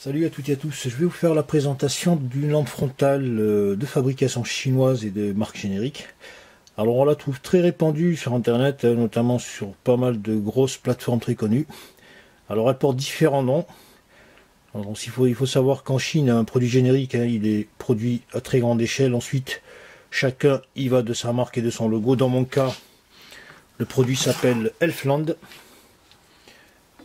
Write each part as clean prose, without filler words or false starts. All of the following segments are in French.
Salut à toutes et à tous, je vais vous faire la présentation d'une lampe frontale de fabrication chinoise et de marque générique. Alors on la trouve très répandue sur internet, notamment sur pas mal de grosses plateformes très connues. Alors elle porte différents noms. Alors, il faut savoir qu'en Chine, un produit générique, il est produit à très grande échelle. Ensuite, chacun y va de sa marque et de son logo. Dans mon cas, le produit s'appelle Elfland.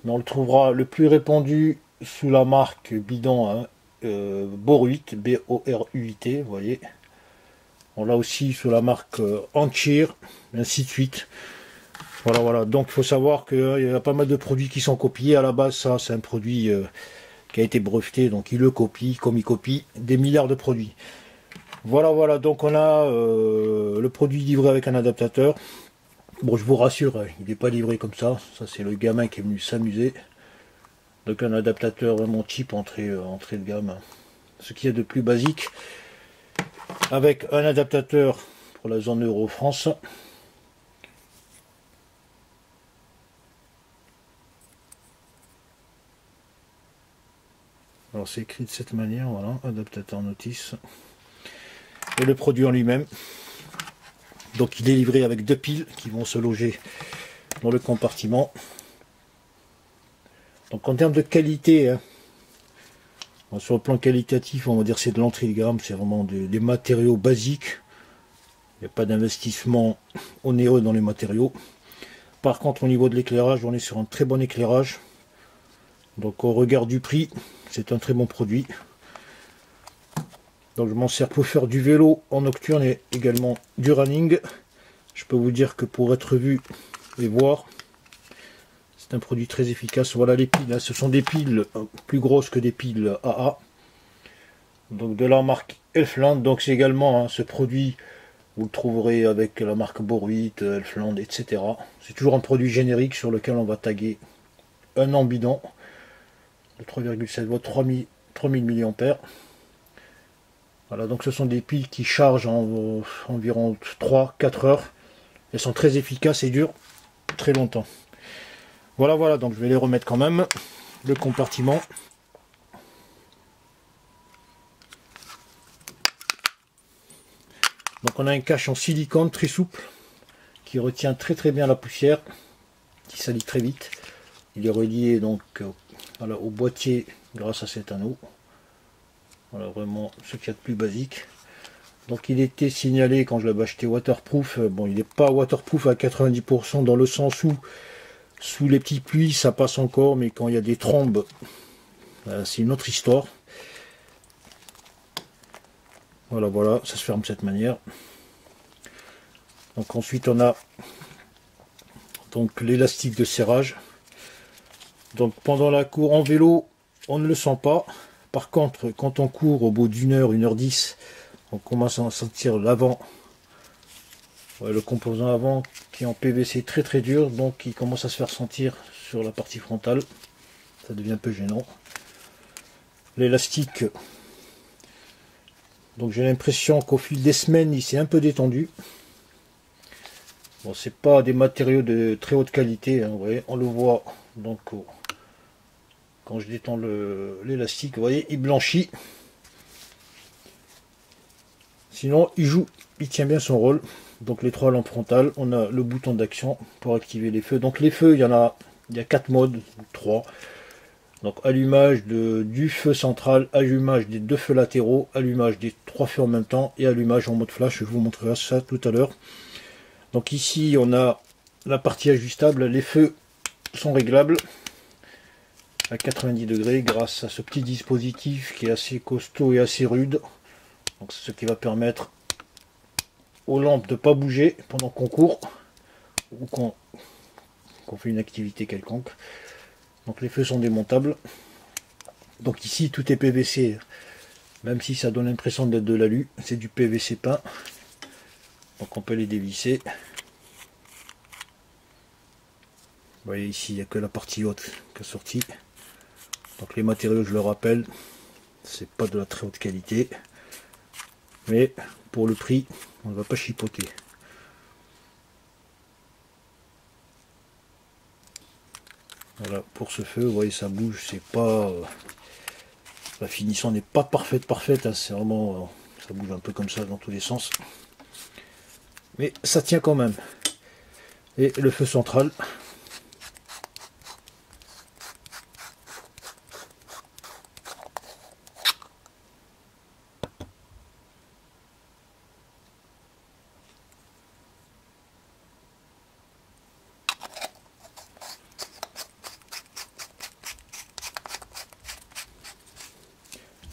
Mais on le trouvera le plus répandu sous la marque bidon, Boruit, B-O-R-U-I-T, vous voyez. On l'a aussi sous la marque Anchir, ainsi de suite. Voilà. Donc il faut savoir qu'il y a pas mal de produits qui sont copiés. À la base, ça, c'est un produit qui a été breveté, donc il le copie, comme il copie des milliards de produits. Voilà. Donc on a le produit livré avec un adaptateur. Bon, je vous rassure, il n'est pas livré comme ça. Ça, c'est le gamin qui est venu s'amuser. Donc un adaptateur vraiment cheap, entrée de gamme, ce qui est de plus basique, avec un adaptateur pour la zone Euro France. Alors c'est écrit de cette manière, voilà, adaptateur notice. Et le produit en lui-même. Donc il est livré avec deux piles qui vont se loger dans le compartiment. Donc en termes de qualité, sur le plan qualitatif, on va dire c'est de l'entrée de gamme, c'est vraiment des matériaux basiques. Il n'y a pas d'investissement onéreux dans les matériaux. Par contre, au niveau de l'éclairage, on est sur un très bon éclairage. Donc au regard du prix, c'est un très bon produit. Donc je m'en sers pour faire du vélo en nocturne et également du running. Je peux vous dire que pour être vu et voir, c'est un produit très efficace. Voilà les piles, ce sont des piles plus grosses que des piles AA. Donc de la marque Elfland. Donc c'est également ce produit, vous le trouverez avec la marque Boruit, Elfland, etc. C'est toujours un produit générique sur lequel on va taguer un an bidon de 3,7 volts, 3000 mAh. Voilà, donc ce sont des piles qui chargent en environ 3-4 heures. Elles sont très efficaces et durent très longtemps. Voilà, donc je vais les remettre quand même. Le compartiment. Donc on a un cache en silicone très souple qui retient très bien la poussière, qui salit très vite. Il est relié donc voilà, au boîtier grâce à cet anneau. Voilà vraiment ce qu'il y a de plus basique. Donc il était signalé quand je l'avais acheté waterproof. Bon, il n'est pas waterproof à 90% dans le sens où sous les petites pluies ça passe encore, mais quand il y a des trombes, c'est une autre histoire. Voilà, ça se ferme de cette manière. Donc ensuite on a donc l'élastique de serrage. Donc pendant la course en vélo, on ne le sent pas. Par contre, quand on court au bout d'une heure, 1h10, on commence à sentir l'avant, le composant avant qui est en PVC très dur, donc il commence à se faire sentir sur la partie frontale. Ça devient un peu gênant. L'élastique, donc j'ai l'impression qu'au fil des semaines, il s'est un peu détendu. Bon, c'est pas des matériaux de très haute qualité, vous voyez, on le voit donc quand je détends l'élastique, vous voyez, il blanchit. Sinon, il tient bien son rôle. Donc les trois lampes frontales, on a le bouton d'action pour activer les feux. Donc les feux, il y a 4 modes, 3. Donc allumage du feu central, allumage des 2 feux latéraux, allumage des 3 feux en même temps et allumage en mode flash. Je vous montrerai ça tout à l'heure. Donc ici, on a la partie ajustable. Les feux sont réglables à 90 degrés grâce à ce petit dispositif qui est assez costaud et assez rude. Donc c'est ce qui va permettre aux lampes de ne pas bouger pendant qu'on court ou qu'on fait une activité quelconque. Donc les feux sont démontables. Donc ici tout est PVC, même si ça donne l'impression d'être de l'alu, c'est du PVC peint. Donc on peut les dévisser. Vous voyez ici il n'y a que la partie haute qui est sortie. Donc les matériaux, je le rappelle, c'est pas de la très haute qualité. Mais pour le prix, on ne va pas chipoter. Voilà, pour ce feu, vous voyez, ça bouge, c'est pas La finition n'est pas parfaite, hein, c'est vraiment, ça bouge un peu comme ça dans tous les sens. Mais ça tient quand même. Et le feu central.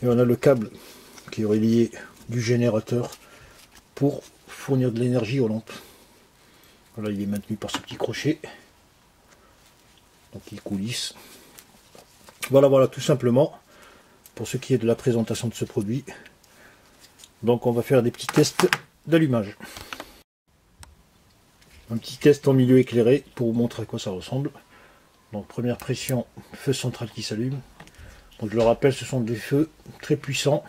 Et on a le câble qui est relié du générateur pour fournir de l'énergie aux lampes. Voilà, il est maintenu par ce petit crochet. Donc il coulisse. Voilà, tout simplement, pour ce qui est de la présentation de ce produit. Donc on va faire des petits tests d'allumage. Un petit test en milieu éclairé pour vous montrer à quoi ça ressemble. Donc première pression, feu central qui s'allume. Donc je le rappelle, ce sont des feux très puissants.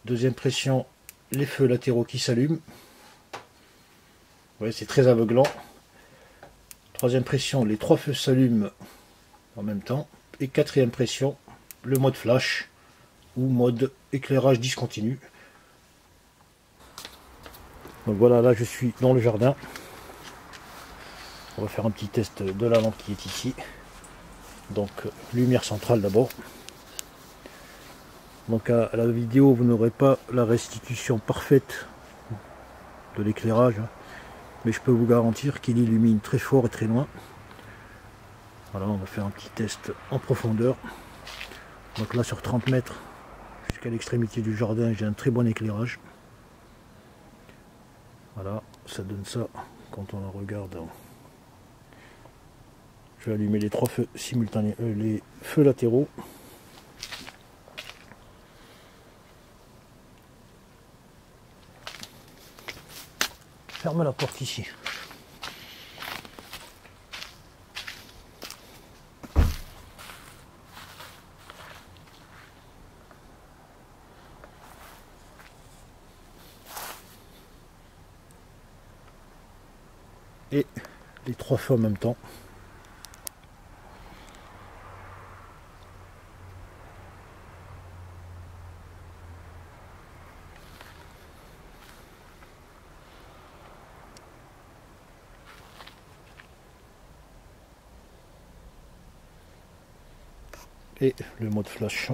Deuxième pression, les feux latéraux qui s'allument. Vous voyez, c'est très aveuglant. Troisième pression, les trois feux s'allument en même temps. Et quatrième pression, le mode flash ou mode éclairage discontinu. Donc voilà, là je suis dans le jardin. On va faire un petit test de la lampe qui est ici. Donc lumière centrale d'abord. Donc à la vidéo vous n'aurez pas la restitution parfaite de l'éclairage, hein, mais je peux vous garantir qu'il illumine très fort et très loin. Voilà, on va faire un petit test en profondeur. Donc là sur 30 mètres jusqu'à l'extrémité du jardin, j'ai un très bon éclairage. Voilà, ça donne ça quand on le regarde. Je vais allumer les trois feux simultanés, les feux latéraux. Ferme la porte ici. Et les trois feux en même temps. Et le mode flash.